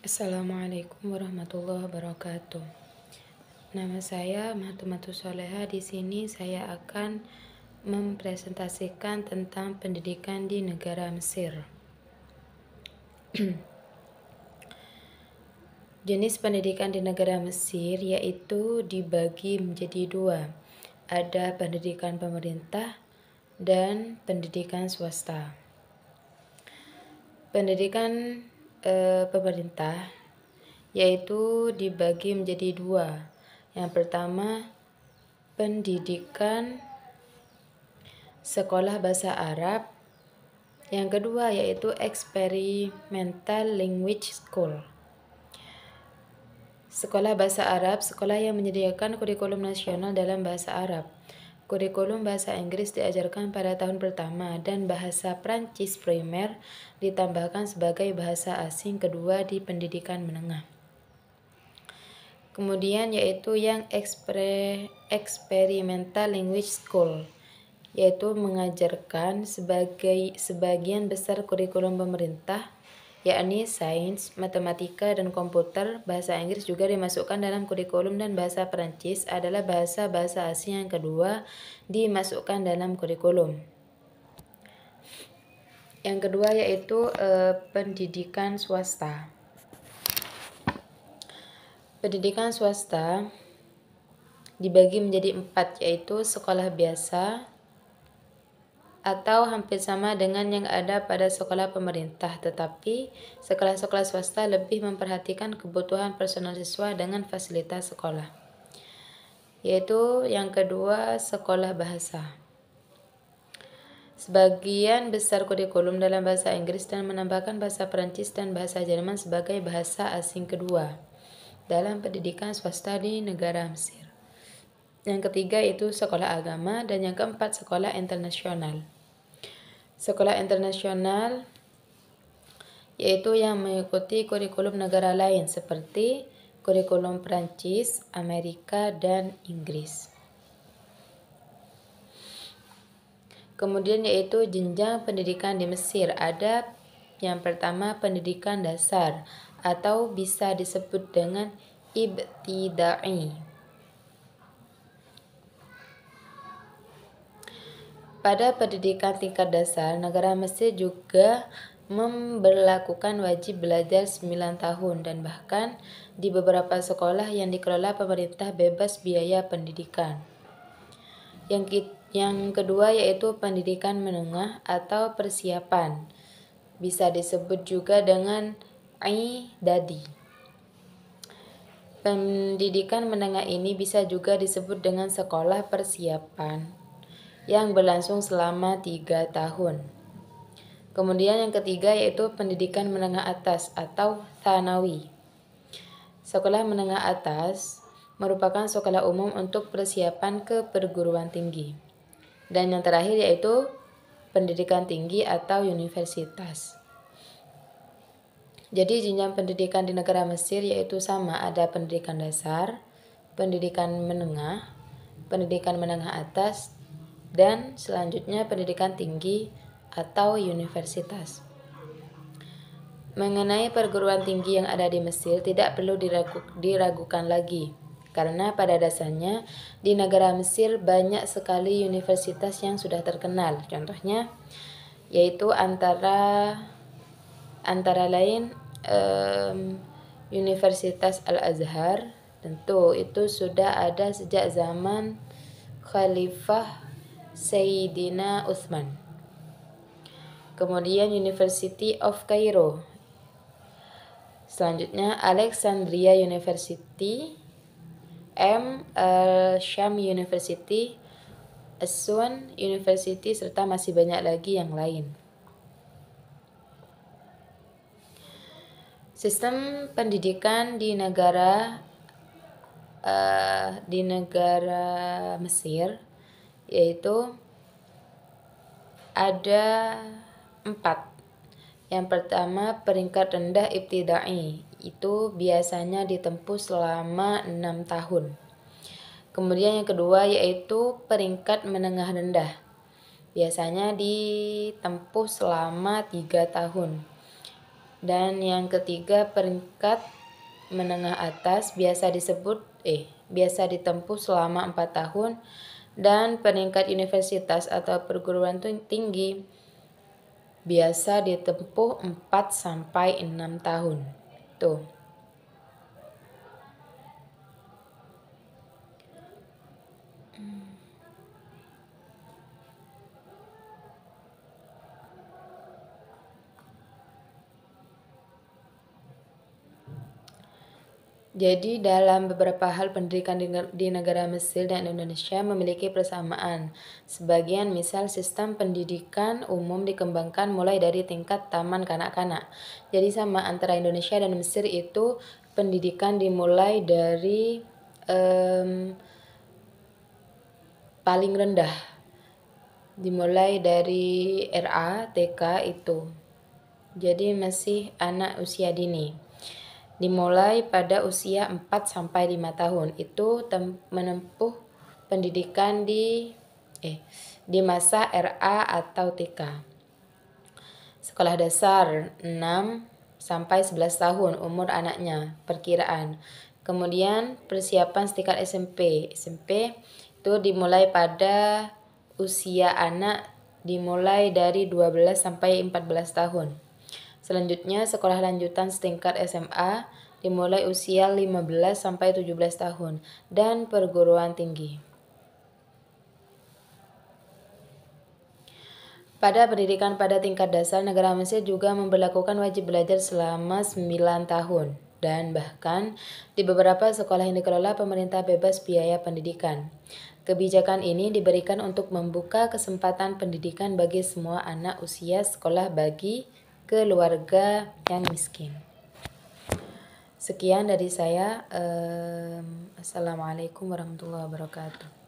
Assalamualaikum warahmatullahi wabarakatuh. Nama saya Mahtumatus Soleha. Di sini saya akan mempresentasikan tentang pendidikan di negara Mesir. Jenis pendidikan di negara Mesir yaitu dibagi menjadi dua. Ada pendidikan pemerintah dan pendidikan swasta. Pendidikan pemerintah yaitu dibagi menjadi dua. Yang pertama, pendidikan sekolah bahasa Arab. Yang kedua yaitu Experimental Language School. Sekolah bahasa Arab, sekolah yang menyediakan kurikulum nasional dalam bahasa Arab. Kurikulum bahasa Inggris diajarkan pada tahun pertama dan bahasa Prancis primer ditambahkan sebagai bahasa asing kedua di pendidikan menengah. Kemudian yaitu yang Experimental Language School, yaitu mengajarkan sebagian besar kurikulum pemerintah, yakni sains, matematika, dan komputer. Bahasa Inggris juga dimasukkan dalam kurikulum dan bahasa Perancis adalah bahasa-bahasa asing yang kedua dimasukkan dalam kurikulum. Yang kedua yaitu pendidikan swasta. Pendidikan swasta dibagi menjadi 4, yaitu sekolah biasa atau hampir sama dengan yang ada pada sekolah pemerintah, tetapi sekolah-sekolah swasta lebih memperhatikan kebutuhan personal siswa dengan fasilitas sekolah. Yaitu yang kedua, sekolah bahasa. Sebagian besar kurikulum dalam bahasa Inggris dan menambahkan bahasa Perancis dan bahasa Jerman sebagai bahasa asing kedua dalam pendidikan swasta di negara Mesir. Yang ketiga itu sekolah agama, dan yang keempat sekolah internasional. Sekolah internasional yaitu yang mengikuti kurikulum negara lain seperti kurikulum Prancis, Amerika, dan Inggris. Kemudian yaitu jenjang pendidikan di Mesir. Ada yang pertama pendidikan dasar atau bisa disebut dengan ibtida'i. Pada pendidikan tingkat dasar, negara Mesir juga memberlakukan wajib belajar 9 tahun dan bahkan di beberapa sekolah yang dikelola pemerintah bebas biaya pendidikan. Yang kedua yaitu pendidikan menengah atau persiapan. Bisa disebut juga dengan i'dadi. Pendidikan menengah ini bisa juga disebut dengan sekolah persiapan yang berlangsung selama 3 tahun. Kemudian yang ketiga yaitu pendidikan menengah atas atau thanawi. Sekolah menengah atas merupakan sekolah umum untuk persiapan ke perguruan tinggi. Dan yang terakhir yaitu pendidikan tinggi atau universitas. Jadi jenjang pendidikan di negara Mesir yaitu sama, ada pendidikan dasar, pendidikan menengah atas, dan selanjutnya pendidikan tinggi atau universitas. Mengenai perguruan tinggi yang ada di Mesir tidak perlu diragukan lagi, karena pada dasarnya di negara Mesir banyak sekali universitas yang sudah terkenal. Contohnya yaitu antara lain Universitas Al-Azhar, tentu itu sudah ada sejak zaman Khalifah Sayyidina Utsman. Kemudian University of Cairo. Selanjutnya Alexandria University, Al-Sham University, Aswan University, serta masih banyak lagi yang lain. Sistem pendidikan di negara Mesir yaitu ada 4. Yang pertama peringkat rendah ibtida'i, itu biasanya ditempuh selama 6 tahun. Kemudian yang kedua yaitu peringkat menengah rendah, biasanya ditempuh selama 3 tahun. Dan yang ketiga, peringkat menengah atas biasa ditempuh selama 4 tahun, dan peringkat universitas atau perguruan tinggi biasa ditempuh 4 sampai 6 tahun. Tuh. Jadi dalam beberapa hal pendidikan di negara Mesir dan Indonesia memiliki persamaan. Sebagian misal sistem pendidikan umum dikembangkan mulai dari tingkat taman kanak-kanak. Jadi sama antara Indonesia dan Mesir itu pendidikan dimulai dari paling rendah. Dimulai dari RA, TK itu. Jadi masih anak usia dini. Dimulai pada usia 4 sampai 5 tahun. Itu menempuh pendidikan di masa RA atau TK. Sekolah dasar 6 sampai 11 tahun umur anaknya, perkiraan. Kemudian persiapan setingkat SMP. SMP itu dimulai pada usia anak dimulai dari 12 sampai 14 tahun. Selanjutnya, sekolah lanjutan setingkat SMA dimulai usia 15 sampai 17 tahun dan perguruan tinggi. Pada pendidikan pada tingkat dasar, negara Mesir juga memberlakukan wajib belajar selama 9 tahun dan bahkan di beberapa sekolah yang dikelola pemerintah bebas biaya pendidikan. Kebijakan ini diberikan untuk membuka kesempatan pendidikan bagi semua anak usia sekolah bagi keluarga yang miskin. Sekian dari saya. Assalamualaikum warahmatullahi wabarakatuh.